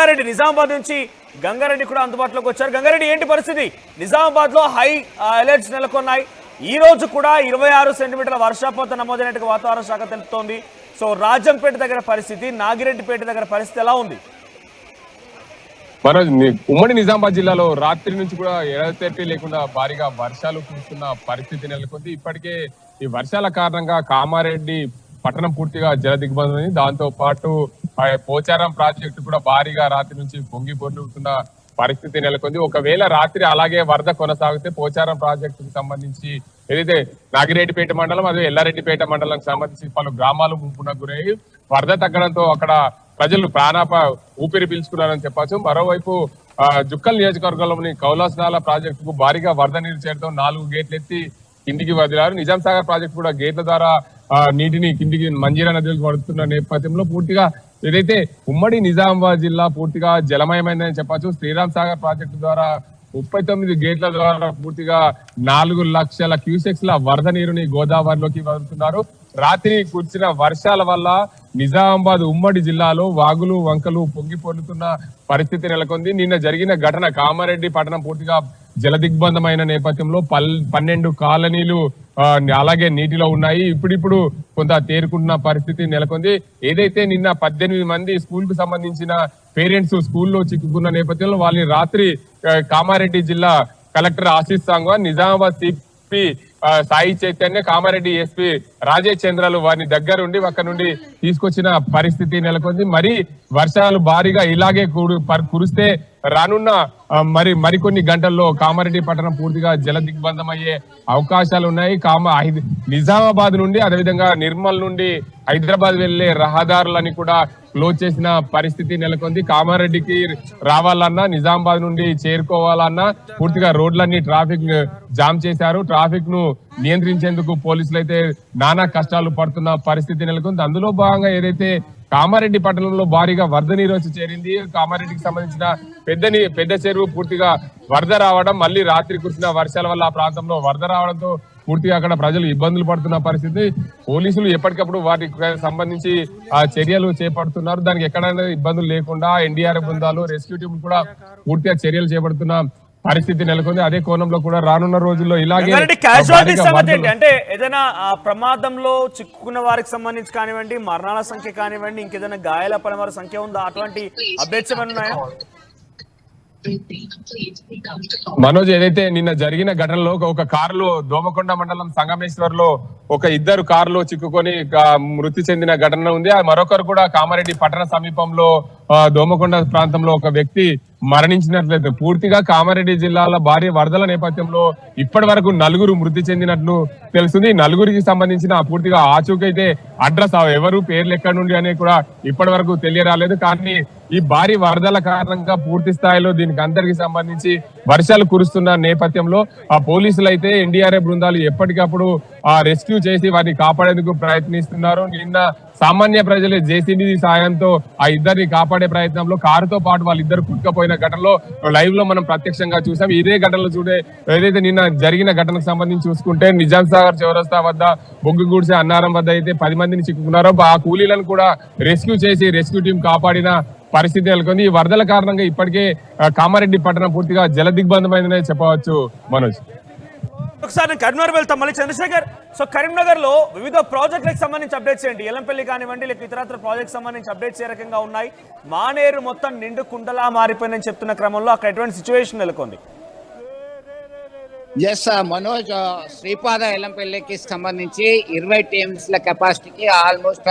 గంగారెడ్డి నిజామాబాద్ నుంచి గంగారెడ్డి కూడా అందుబాటులోకి వచ్చారు. గంగారెడ్డి, ఏంటి పరిస్థితి? నిజామాబాద్ లో హై అలర్ట్స్ నెలకొన్నాయి. ఈ రోజు కూడా 26 సెంటీమీటర్ల వర్షపాతం నమోదైనట్టుగా వాతావరణ శాఖ తెలుపుతోంది. సో రాజంపేట దగ్గర పరిస్థితి, నాగిరెడ్డిపేట దగ్గర పరిస్థితి ఎలా ఉంది? మనోజ్, ఉమ్మడి నిజామాబాద్ జిల్లాలో రాత్రి నుంచి కూడా ఎడతెరిపి లేకుండా భారీగా వర్షాలు కురుస్తున్న పరిస్థితి నెలకొంది. ఇప్పటికే ఈ వర్షాల కారణంగా కామారెడ్డి పట్టణం పూర్తిగా జల దిగ్బంధమైంది. దాంతో పాటు పోచారం ప్రాజెక్టు కూడా భారీగా రాత్రి నుంచి పొంగి పొర్లుతున్న పరిస్థితి నెలకొంది. ఒకవేళ రాత్రి అలాగే వరద కొనసాగితే పోచారం ప్రాజెక్టుకు సంబంధించి ఏదైతే నాగిరెడ్డిపేట మండలం అదే ఎల్లారెడ్డిపేట మండలానికి సంబంధించి పలు గ్రామాలు ముంపునకు గురయ్యి వరద తగ్గడంతో అక్కడ ప్రజలు ఊపిరి పీల్చుకున్నారని చెప్పచ్చు. మరోవైపు జుక్కల్ నియోజకవర్గంలోని కౌలాసనాల ప్రాజెక్టుకు భారీగా వరద నీరు చేరడం 4 గేట్లు ఎత్తి కిందికి వదిలారు. నిజాం సాగర్ ప్రాజెక్టు కూడా గేట్ల ద్వారా నీటిని కిందికి మంజీరా నదికి పడుతున్న నేపథ్యంలో పూర్తిగా ఏదైతే ఉమ్మడి నిజామాబాద్ జిల్లా పూర్తిగా జలమయమైందని చెప్పచ్చు. శ్రీరామ్ సాగర్ ప్రాజెక్టు ద్వారా 39 గేట్ల ద్వారా పూర్తిగా 4 లక్షల క్యూసెక్స్ ల వరద నీరుని గోదావరిలోకి వదులుతున్నారు. రాత్రి కురిసిన వర్షాల వల్ల నిజామాబాద్ ఉమ్మడి జిల్లాలో వాగులు వంకలు పొంగి పొర్లుతున్న పరిస్థితి నెలకొంది. నిన్న జరిగిన ఘటన కామారెడ్డి పట్టణం పూర్తిగా జల దిగ్బంధమైన నేపథ్యంలో 12 కాలనీలు అలాగే నీటిలో ఉన్నాయి. ఇప్పుడిప్పుడు కొంత తేరుకుంటున్న పరిస్థితి నెలకొంది. ఏదైతే నిన్న 18 మంది స్కూల్ కు సంబంధించిన పేరెంట్స్ స్కూల్లో చిక్కుకున్న నేపథ్యంలో వాళ్ళని రాత్రి కామారెడ్డి జిల్లా collector Ashish Sangwan, Nizamabad CP Sai Chaitanya, Kamareddy SP Rajesh చంద్రలు వారిని దగ్గరుండి అక్కడ నుండి తీసుకొచ్చిన పరిస్థితి నెలకొంది. మరి వర్షాలు భారీగా ఇలాగే కురిస్తే రానున్న మరికొన్ని గంటల్లో కామారెడ్డి పట్టణం పూర్తిగా జల దిగ్బంధం అయ్యే అవకాశాలు ఉన్నాయి. నిజామాబాద్ నుండి అదేవిధంగా నిర్మల్ నుండి హైదరాబాద్ వెళ్లే రహదారులని కూడా క్లోజ్ చేసిన పరిస్థితి నెలకొంది. కామారెడ్డికి రావాలన్నా నిజామాబాద్ నుండి చేరుకోవాలన్నా పూర్తిగా రోడ్లన్నీ ట్రాఫిక్ జామ్ చేశారు. ట్రాఫిక్ ను నియంత్రించేందుకు పోలీసులు అయితే నానా కష్టాలు పడుతున్న పరిస్థితి నెలకొంది. అందులో భాగంగా ఏదైతే కామారెడ్డి పట్టణంలో భారీగా వరద నీరు వచ్చి చేరింది. కామారెడ్డికి సంబంధించిన పెద్ద చెరువు పూర్తిగా వరద రావడం, మళ్ళీ రాత్రి కురిసిన వర్షాల వల్ల ఆ ప్రాంతంలో వరద రావడంతో పూర్తిగా అక్కడ ప్రజలు ఇబ్బందులు పడుతున్న పరిస్థితి. పోలీసులు ఎప్పటికప్పుడు వాటికి సంబంధించి చర్యలు చేపడుతున్నారు. దానికి ఎక్కడైనా ఇబ్బందులు లేకుండా ఎన్డీఆర్ఎఫ్ బృందాలు, రెస్క్యూ టీం కూడా పూర్తిగా చర్యలు చేపడుతున్న పరిస్థితి నెలకొంది. అదే కోణంలో కూడా రానున్న రోజుల్లో ఇలాగే అంటే ఏదైనా ప్రమాదంలో చిక్కుకున్న వారికి సంబంధించి కానివ్వండి, మరణాల సంఖ్య కానివ్వండి, ఇంకేదైనా గాయాల పడిన వారి సంఖ్య ఉందా? అటువంటి అప్డేట్స్ ఏమైనా ఉన్నాయా? మనోజ్, ఏదైతే నిన్న జరిగిన ఘటనలో ఒక కారులో దోమకొండ మండలం సంగమేశ్వర్ లో ఒక 2 కారులో చిక్కుకొని మృతి చెందిన ఘటన ఉంది. మరొకరు కూడా కామారెడ్డి పట్టణ సమీపంలో దోమకొండ ప్రాంతంలో ఒక వ్యక్తి మరణించినట్లయితే పూర్తిగా కామారెడ్డి జిల్లాలో భారీ వరదల నేపథ్యంలో ఇప్పటి వరకు 4 మృతి చెందినట్లు తెలుస్తుంది. 4కి సంబంధించిన పూర్తిగా ఆచూకైతే అడ్రస్ ఎవరు పేర్లు ఎక్కడి నుండి అనేది కూడా ఇప్పటి వరకు తెలియరాలేదు. కానీ ఈ భారీ వరదల కారణంగా పూర్తి స్థాయిలో దీనికి అందరికి సంబంధించి వర్షాలు కురుస్తున్న నేపథ్యంలో ఆ పోలీసులు అయితే ఎన్డీఆర్ఎఫ్ బృందాలు ఎప్పటికప్పుడు రెస్క్యూ చేసి వారిని కాపాడేందుకు ప్రయత్నిస్తున్నారు. నిన్న సామాన్య ప్రజలే జేసీబీ సాయంతో ఆ ఇద్దరిని కాపాడే ప్రయత్నంలో కారుతో పాటు వాళ్ళిద్దరు కుట్టుకపోయిన ఘటనలో లైవ్ లో మనం ప్రత్యక్షంగా చూసాం. ఇదే ఘటనలో ఏదైతే నిన్న జరిగిన ఘటనకు సంబంధించి చూసుకుంటే నిజాం సాగర్ చౌరస్తా వద్ద బొగ్గుగూడ్సే అన్నారం వద్ద అయితే 10 మందిని చిక్కుకున్నారో ఆ కూలీలను కూడా రెస్క్యూ చేసి రెస్క్యూ టీం కాపాడిన పరిస్థితి నెలకొంది. ఈ వరదల కారణంగా ఇప్పటికే కామారెడ్డి పట్టణం పూర్తిగా జల దిగ్బంధమైందనే చెప్పవచ్చు. మనోజ్, ఒకసారి కరీంనగర్ వెళ్తాం మళ్ళీ. చంద్రశేఖర్, సో కరీంనగర్ లో వివిధ ప్రాజెక్టులకు సంబంధించి అప్డేట్స్ ఏంటి? ఎల్లంపల్లి కానివ్వండి, లేక ఇతరత్ర ప్రాజెక్ట్ సంబంధించి అప్డేట్స్ ఏ రకంగా ఉన్నాయి? మానేరు మొత్తం నిండు కుండలా మారిపోయిందని చెప్తున్న క్రమంలో అక్కడ ఎటువంటి సిచ్యువేషన్ నెలకొంది? ఎస్ మనోజ్, శ్రీపాద ఎల్లంపల్లికి సంబంధించి 20 టీఎంసీల కెపాసిటీకి ఆల్మోస్ట్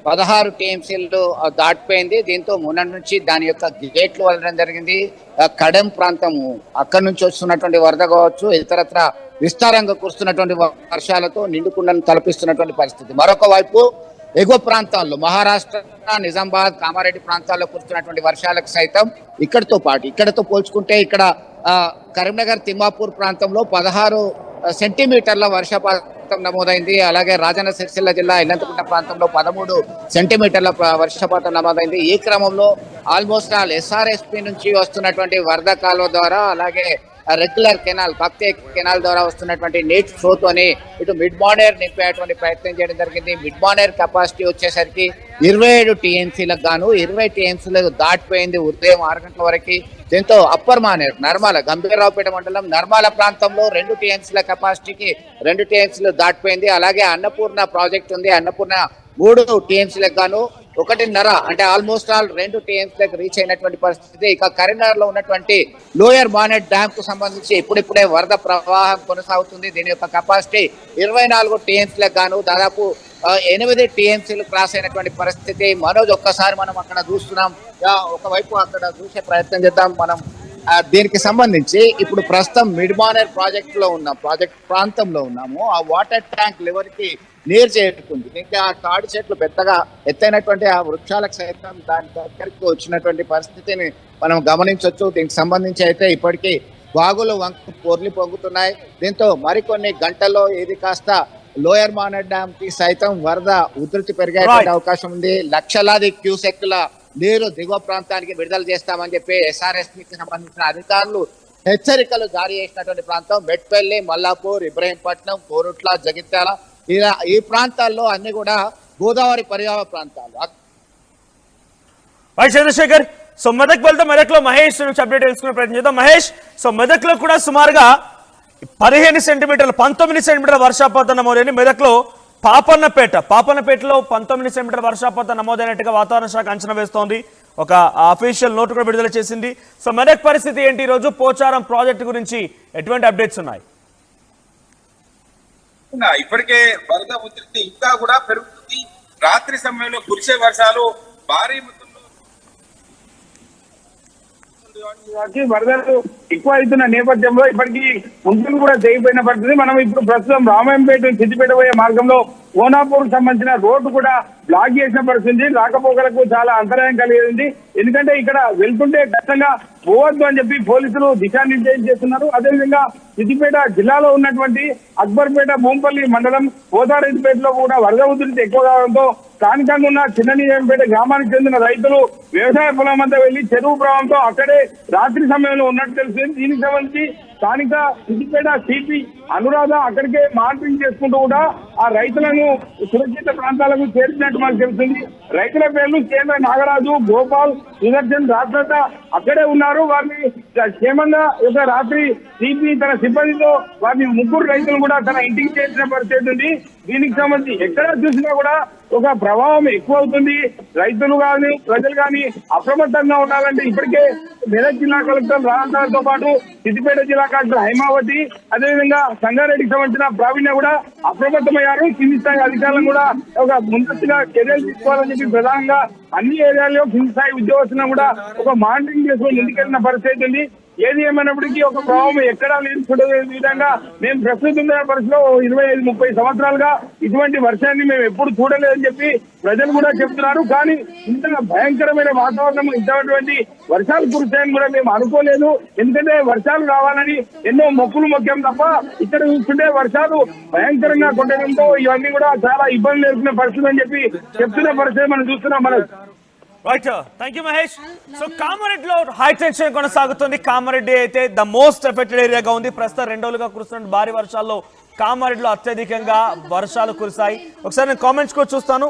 16 టీఎంసీలు దాటిపోయింది. దీంతో మొన్నటి నుంచి దాని యొక్క గేట్లు వదలడం జరిగింది. కడెం ప్రాంతము అక్కడి నుంచి వస్తున్నటువంటి వరద కావచ్చు, ఇతరత్ర విస్తారంగా కురుస్తున్నటువంటి వర్షాలతో నిండుకుండను తలపిస్తున్నటువంటి పరిస్థితి. మరొక వైపు ఎగువ ప్రాంతాల్లో మహారాష్ట్ర, నిజామాబాద్, కామారెడ్డి ప్రాంతాల్లో కురుస్తున్నటువంటి వర్షాలకు సైతం ఇక్కడతో పోల్చుకుంటే ఇక్కడ కరీంనగర్ తిమ్మాపూర్ ప్రాంతంలో 16 సెంటీమీటర్ల వర్షపాతం నమోదైంది. అలాగే రాజన్న సిరిసిల్ల జిల్లా ఇల్లంతకుంట ప్రాంతంలో 13 సెంటీమీటర్ల వర్షపాతం నమోదైంది. ఈ క్రమంలో ఆల్మోస్ట్ ఎస్ఆర్ఎస్పీ నుంచి వస్తున్నటువంటి వరద కాలువ ద్వారా అలాగే రెగ్యులర్ కెనాల్ కాకతీయ కెనాల్ ద్వారా వస్తున్నటువంటి నీటి ఫ్లోతోని ఇటు మిడ్ మానేర్ నింపేటువంటి ప్రయత్నం చేయడం జరిగింది. మిడ్ మానేర్ కెపాసిటీ వచ్చేసరికి 27 టీఎంసీలకు గాను 20 టీఎంసీలకు దాటిపోయింది ఉదయం 6 గంటల వరకు. దీంతో అప్పర్ మానేర్ నర్మాల గంభీరరావుపేట మండలం నర్మాల ప్రాంతంలో 2 టీఎంసీల కెపాసిటీకి 2 టీఎంసీలు దాటిపోయింది. అలాగే అన్నపూర్ణ ప్రాజెక్ట్ ఉంది, అన్నపూర్ణ 3 టీఎంసీలకు గాను 1.5 అంటే ఆల్మోస్ట్ ఆల్ 2 టీఎంసీలకు రీచ్ అయినటువంటి పరిస్థితి. ఇక కరీంనగర్ లో ఉన్నటువంటి లోయర్ బానెట్ డ్యామ్ కు సంబంధించి ఇప్పుడిప్పుడే వరద ప్రవాహం కొనసాగుతుంది. దీని యొక్క కెపాసిటీ 24 టీఎంసీలకు గాను దాదాపు 8 టీఎంసీలు క్రాస్ అయినటువంటి పరిస్థితి. మనోజ్ ఒక్కసారి మనం అక్కడ చూస్తున్నాం, ఒకవైపు అక్కడ చూసే ప్రయత్నం చేద్దాం. మనం దీనికి సంబంధించి ఇప్పుడు ప్రస్తుతం మిడ్ మానేర్ ప్రాజెక్ట్ లో ఉన్నాం, ప్రాజెక్ట్ ప్రాంతంలో ఉన్నాము. ఆ వాటర్ ట్యాంక్ లెవెల్ కి నీరు చేరుకుంది. ఇంకా ఆ తాడి చెట్లు పెద్దగా ఎత్తైనటువంటి ఆ వృక్షాలకు సైతం దాని దగ్గరికి వచ్చినటువంటి పరిస్థితిని మనం గమనించవచ్చు. దీనికి సంబంధించి అయితే ఇప్పటికీ వాగులు వంక పొర్లి పొంగుతున్నాయి. దీంతో మరికొన్ని గంటల్లో ఇది కాస్త లోయర్ మానర్ డ్యామ్ కి సైతం వరద ఉధృతి పెరిగేటువంటి అవకాశం ఉంది. లక్షలాది క్యూసెక్ల నీరు దిగువ ప్రాంతానికి విడుదల చేస్తామని చెప్పి ఎస్ఆర్ఎస్పీకి సంబంధించిన అధికారులు హెచ్చరికలు జారీ చేసినటువంటి ప్రాంతం మెట్పల్లి, మల్లాపూర్, ఇబ్రహీంపట్నం, కోరుట్ల, జగిత్యాల ఇలా ఈ ప్రాంతాల్లో అన్ని కూడా గోదావరి పరివాహ ప్రాంతాలు. చంద్రశేఖర్, సో మెదక్ వెళ్తే మెదక్ లో మహేష్ నుంచి అప్డేట్ తెలుసుకునే ప్రయత్నం చేద్దాం. మహేష్, సో మెదక్ లో కూడా సుమారుగా 15 సెంటీమీటర్లు 19 సెంటీమీటర్ల వర్షపాతం నమోదైంది. మెదక్ లో పాపన్నపేటలో 19 సెంటీమీటర్ల వర్షపాతం నమోదైనట్టుగా వాతావరణ శాఖ అంచనా వేస్తోంది. ఒక అఫీషియల్ నోట్ కూడా విడుదల చేసింది. సో మెదక్ పరిస్థితి ఏంటి, ఈ రోజు పోచారం ప్రాజెక్టు గురించి ఎటువంటి అప్డేట్స్ ఉన్నాయి? ఇప్పటికే వరద ఉధృతి ఇంకా కూడా పెరుగుతుంది. రాత్రి సమయంలో కురిసే వర్షాలు భారీ వరదలు ఎక్కువ అవుతున్న నేపథ్యంలో ఇప్పటికీ ముందులు కూడా తెగిపోయిన పరిస్థితి. మనం ఇప్పుడు ప్రస్తుతం రామాయంపేట సిద్దిపేట పోయే మార్గంలో ఓనాపూర్ సంబంధించిన రోడ్డు కూడా బ్లాక్ చేసిన పరిస్థితి. రాకపోకలకు చాలా అంతరాయం కలిగింది. ఎందుకంటే ఇక్కడ వెళ్తుంటే ఖచ్చితంగా పోవద్దు అని చెప్పి పోలీసులు దిశానిర్దేశం చేస్తున్నారు. అదేవిధంగా సిద్దిపేట జిల్లాలో ఉన్నటువంటి అక్బర్పేట, భూంపల్లి మండలం పోతారెడ్డిపేటలో కూడా వరద ఉధృతి ఎక్కువ కావడంతో స్థానికంగా ఉన్న చిన్ననీయంపేట గ్రామానికి చెందిన రైతులు వ్యవసాయ పొలం వద్ద వెళ్లి చెరువు ప్రవాహంతో అక్కడే రాత్రి సమయంలో ఉన్నట్టు తెలిసింది. దీనికి సంబంధించి స్థానిక సిద్దిపేట సిపి అనురాధ అక్కడికే మానిటరింగ్ చేసుకుంటూ కూడా ఆ రైతులను సురక్షిత ప్రాంతాలకు చేర్చినట్టు మనకు తెలుస్తుంది. రైతుల పేర్లు కేంద్ర నాగరాజు, గోపాల్, సుదర్శన్ రాత్రంతా అక్కడే ఉన్నారు. వారిని క్షేమంగా ఒక రాత్రి సిపి తన సిబ్బందితో వారిని 3 రైతులు కూడా తన ఇంటికి చేర్చిన పరిస్థితి ఉంది. దీనికి సంబంధించి ఎక్కడ చూసినా కూడా ఒక ప్రభావం ఎక్కువ అవుతుంది. రైతులు కానీ ప్రజలు కానీ అప్రమత్తంగా ఉండాలంటే ఇప్పటికే మెదక్ జిల్లా కలెక్టర్ రాజాతో పాటు సిద్దిపేట జిల్లా కలెక్టర్ హైమావతి, అదేవిధంగా సంగారెడ్డికి సంబంధించిన ప్రావీణ్య కూడా అప్రమత్తమయ్యారు. కింది స్థాయి అధికారులను కూడా ఒక ముందస్తుగా చర్యలు తీసుకోవాలని చెప్పి ప్రధానంగా అన్ని ఏరియాల్లో కింది స్థాయి ఉద్యోగస్తులను కూడా ఒక మానిటరింగ్ చేసుకుని ముందుకెళ్లిన పరిస్థితి ఉంది. ఏది ఏమైనప్పటికీ ఒక ప్రభావం ఎక్కడా లేని విధంగా మేము ప్రస్తుతం పరిస్థితిలో 25-30 సంవత్సరాలుగా ఇటువంటి వర్షాన్ని మేము ఎప్పుడు చూడలేదని చెప్పి ప్రజలు కూడా చెప్తున్నారు. కానీ ఇంత భయంకరమైన వాతావరణం, ఇంతటువంటి వర్షాలు కురుస్తాయని కూడా మేము అనుకోలేదు. ఎందుకంటే వర్షాలు రావాలని ఎన్నో మొక్కులు మొక్కాం తప్ప ఇక్కడ చూస్తుంటే వర్షాలు భయంకరంగా కొట్టడంతో ఇవన్నీ కూడా చాలా ఇబ్బందులు ఎదుర్కొనే పరిస్థితి అని చెప్పి చెప్తున్న పరిస్థితి మనం చూస్తున్నాం. మనం right, thank you Mahesh. So కామారెడ్డిలో హై టెన్షన్ కొనసాగుతుంది. కామారెడ్డి అయితే ద మోస్ట్ ఎఫెక్టెడ్ ఏరియాగా ఉంది. ప్రస్తుతం 2 రోజులుగా కురుస్తున్న భారీ వర్షాల్లో కామారెడ్డిలో అత్యధికంగా వర్షాలు కురిశాయి. ఒకసారి నేను కామెంట్స్ కూడా చూస్తాను.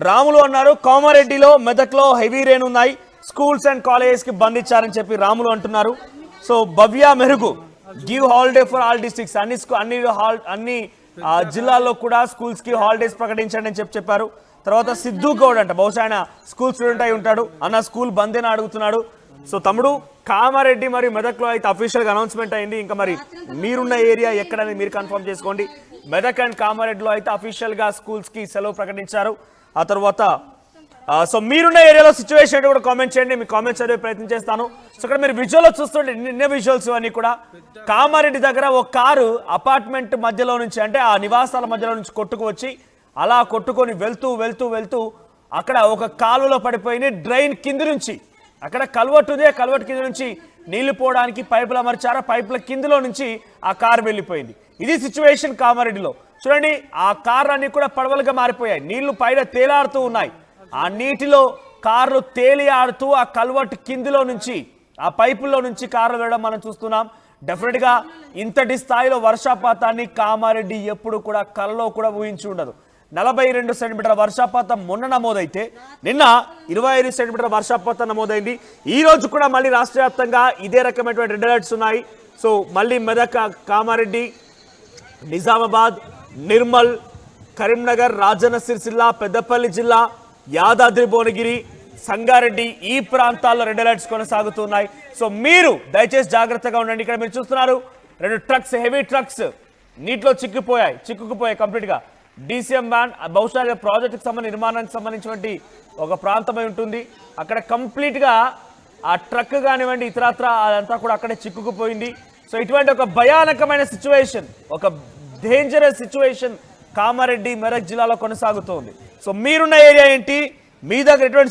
రాములు అన్నారు, కామారెడ్డిలో మెదక్లో హెవీ రెయిన్ ఉన్నాయి, స్కూల్స్ అండ్ కాలేజెస్ కి బంద్ ఇచ్చారని చెప్పి రాములు అంటున్నారు. సో భవ్య మెరుగు, give holiday for all districts, అన్ని జిల్లాల్లో కూడా స్కూల్స్ కి హాలిడేస్ ప్రకటించండి అని చెప్పారు. తర్వాత సిద్ధు గౌడ్ అంట, బహుశా ఆయన స్కూల్ స్టూడెంట్ అయి ఉంటాడు, అన్న స్కూల్ బంద్ అని అడుగుతున్నాడు. సో తమ్ముడు, కామారెడ్డి మరియు మెదక్లో అయితే అఫీషియల్గా అనౌన్స్మెంట్ అయింది. ఇంకా మరి మీరున్న ఏరియా ఎక్కడని మీరు కన్ఫర్మ్ చేసుకోండి. మెదక్ అండ్ కామారెడ్డిలో అయితే అఫీషియల్గా స్కూల్స్కి సెలవు ప్రకటించారు. ఆ తర్వాత సో మీరున్న ఏరియాలో సిచ్యువేషన్ కూడా కామెంట్ చేయండి, మీ కామెంట్స్ చదివే ప్రయత్నం చేస్తాను. సో ఇక్కడ మీరు విజువల్లో చూస్తుంటే నిన్న విజువల్స్ అన్నీ కూడా కామారెడ్డి దగ్గర ఒక కారు అపార్ట్మెంట్ మధ్యలో నుంచి, అంటే ఆ నివాసాల మధ్యలో నుంచి కొట్టుకు వచ్చి అలా కొట్టుకొని వెళ్తూ అక్కడ ఒక కాలువలో పడిపోయింది. డ్రైన్ కింది నుంచి, అక్కడ కల్వర్ట్ ఉంది, కల్వర్ట్ కింద నుంచి నీళ్లు పోవడానికి పైపులు అమర్చారు. పైపుల కిందలో నుంచి ఆ కారు వెళ్ళిపోయింది. ఇది సిచ్యువేషన్ కామారెడ్డిలో. చూడండి, ఆ కార్లు అన్ని కూడా పడవలుగా మారిపోయాయి. నీళ్లు పైన తేలాడుతూ ఉన్నాయి. ఆ నీటిలో కార్లు తేలి ఆడుతూ ఆ కల్వర్ట్ కిందిలో నుంచి, ఆ పైపుల్లో నుంచి కార్లు వెళ్ళడం మనం చూస్తున్నాం. డెఫినెట్గా ఇంతటి స్థాయిలో వర్షపాతాన్ని కామారెడ్డి ఎప్పుడు కూడా కలలో కూడా ఊహించి ఉండదు. 42 సెంటీమీటర్ల వర్షపాతం మొన్న నమోదైతే నిన్న 25 సెంటీమీటర్ల వర్షపాతం నమోదైంది. ఈ రోజు కూడా మళ్ళీ రాష్ట్ర వ్యాప్తంగా ఇదే రకమైనటువంటి రెడ్ అలర్ట్స్ ఉన్నాయి. సో మళ్ళీ మెదక్, కామారెడ్డి, నిజామాబాద్, నిర్మల్, కరీంనగర్, రాజన్న సిరిసిల్ల, పెద్దపల్లి జిల్లా, యాదాద్రి భువనగిరి, సంగారెడ్డి ఈ ప్రాంతాల్లో రెడ్ అలర్ట్స్ కొనసాగుతున్నాయి. సో మీరు దయచేసి జాగ్రత్తగా ఉండండి. ఇక్కడ మీరు చూస్తున్నారు 2 ట్రక్స్, హెవీ ట్రక్స్ నీటిలో చిక్కుకుపోయాయి కంప్లీట్గా. DCM వ్యాన్ బహుశా ప్రాజెక్టుకి సంబంధించి నిర్మాణానికి సంబంధించినటువంటి ఒక ప్రాంతమై ఉంటుంది. అక్కడ కంప్లీట్గా ఆ ట్రక్ కానివ్వండి ఇతరత్ర అదంతా కూడా అక్కడే చిక్కుకుపోయింది. సో ఇటువంటి ఒక భయానకమైన సిచ్యువేషన్, ఒక డేంజరస్ సిచ్యువేషన్ కామారెడ్డి, మెదక్ జిల్లాలో కొనసాగుతోంది. సో మీరున్న ఏరియా ఏంటి, మీ దగ్గర ఎటువంటి